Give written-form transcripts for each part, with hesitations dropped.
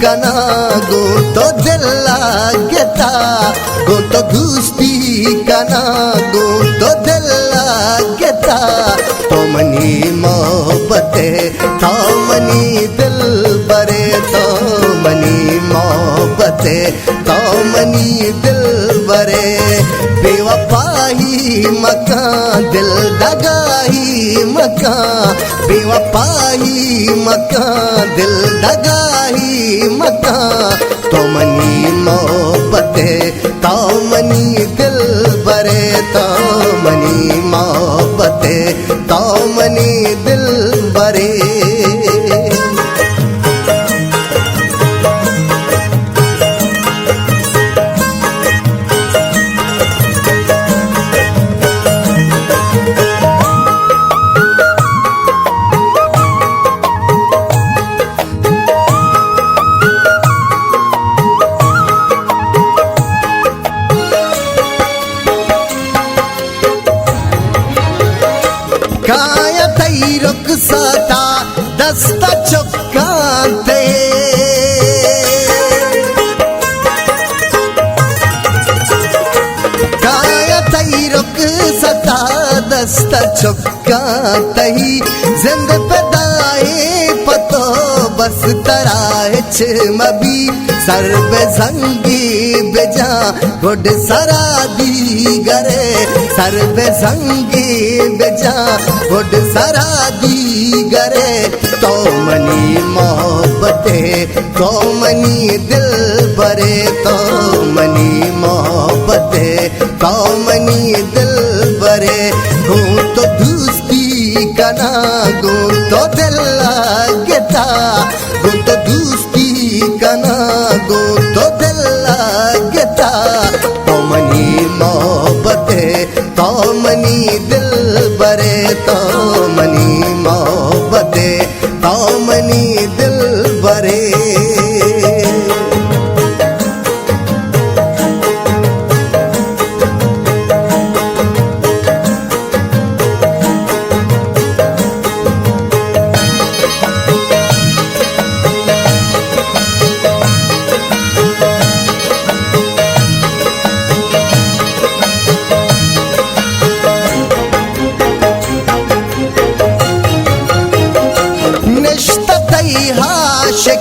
कना गो तो दिल लागता गो तो दोस्ती कना गो तो दिल लागता तो मनी मोहब्बते तो मनी दिल बरे तो मनी मोहब्बते तो मनी दिल बरे बेवफाई मकान दिल दगाही मकान बेवफाई मकान दिल दगाही मकान तो मनी मोहब्बते तो मनी दिल बरे तो मनी मोहब्बते तो मनी दिल बरे कायतई रुखसता दस्ता चुक्काते कायतई रुखसता दस्ता चुक्काते जिंद पैदाए पतो बस तराच मबी सर्व संगी बेजा गुड सरादी गरे सर्व संगी बेजा गुड सरादी गरे तो मनी मोहब्बते तो मनी दिल बरे तो मनी मोहब्बते तो मनी दिल बरे हूँ तो दोस्ती कना गो तो दिल लागता गो तो दोस्ती कना गो तो दिल लागता तो मनी मोहब्बते तो मनी दिल बरे तो मनी मोहब्बते तो मनी दिल बरे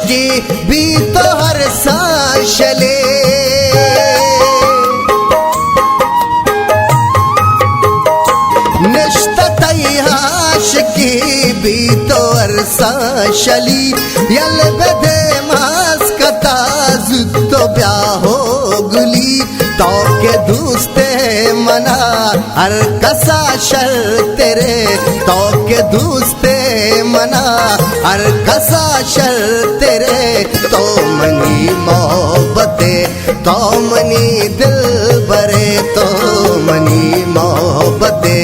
की भी तो हर सांस ले निश्ततैहाश की भी तो हर सांस ली यल बदे मास कता जुत्तो ब्याहो गुली तो के दूसते मना हर कसा शर तेरे तो के दूसते मना हर कसा शर तेरे तो मनी मोहब्बते तो मनी दिल बरे तो मनी मोहब्बते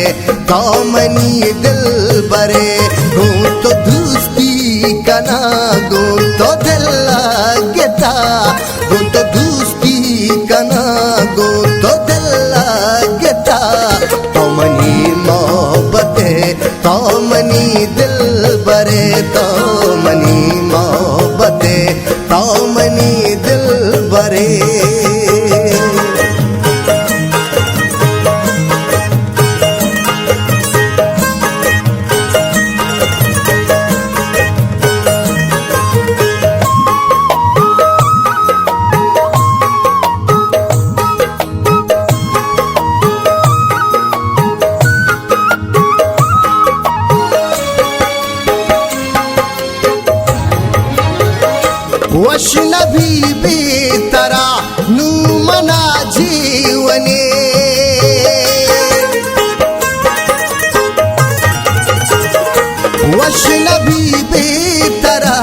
तो मनी दिल बरे हूँ तो दोस्ती कना गो तो दिल लागता हूँ तो दोस्ती कना गो तो दिल लागता तो मनी मोहब्बते तो मनी दिल बरे तो मनी मोहब्बते तो मनी दिल बरे वैष्णवी बेतरा नू मना जीवने वैष्णवी बेतरा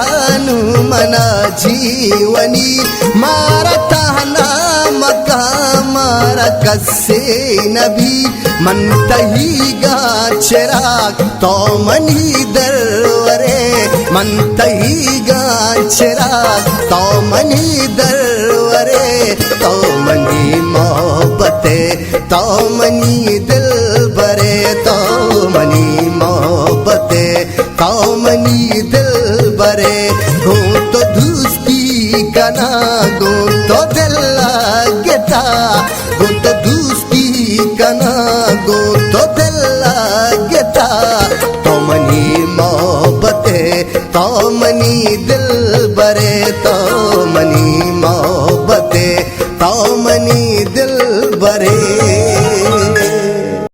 नू मना जीवनी मारता नाम का मारा कसे नबी मनतही गा चिराग तो मनी दरवरे मनतही गा चिराग तो मनी दरवरे तो मनी मोहब्बते तो मनी दिल बरे तो मनी मोहब्बते तो मनी दिल बरे हूँ तो दोस्ती कना गोतो दिल्ला गेता गोतो दूस्ती कना गोतो दिल्ला गेता तो मनी दिल बरे तो